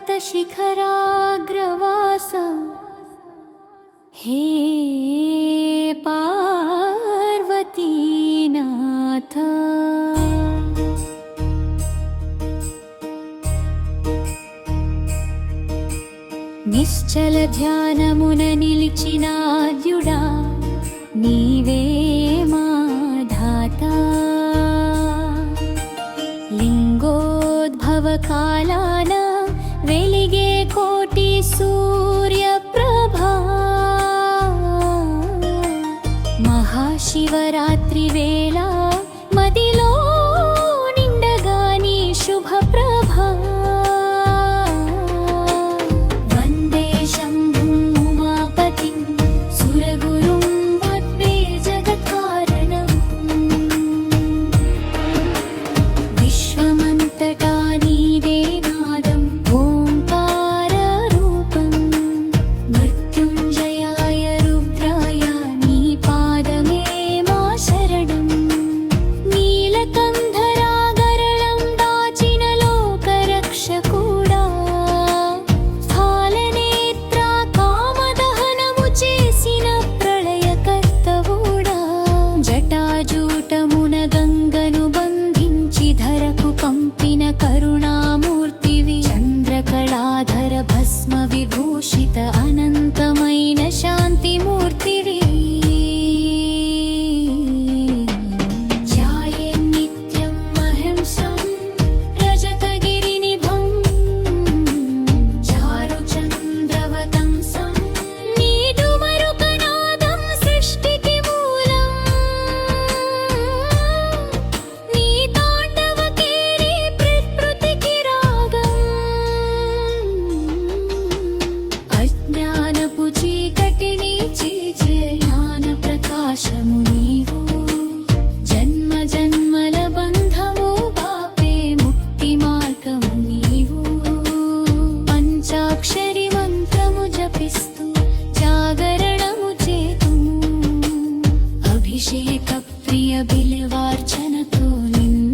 पर्वतशिखराग्रवास हे पार्वतीनाथ నిశ్చల ధ్యానమున నిలిచినాద్యుడా నీవే మా ధాత లింగోద్భవ కాలాన వెలిగే కోటి సూర్య ప్రభా మహాశివరాత్రి వేళ మదిలో నిండగా నీ శుభ ప్రభా కరుణామూర్తివి చంద్రకళాధర భస్మ విభూషిత అనంతమైన శాంతిమూర్తివి ధ్యాయే నిత్యం అహింసం రజతగిరినిభం చారు చంద్రవతంసం నీదు మరుకనాదం సృష్టికి మూలం నీ జన్మ జన్మల బంధము పాపే ముక్తి మార్గము నీవు పంచాక్షరి మంత్రము జపిస్తూ జాగరణము చేతుము అభిషేక ప్రియ బిల్వార్చనతో నిన్ను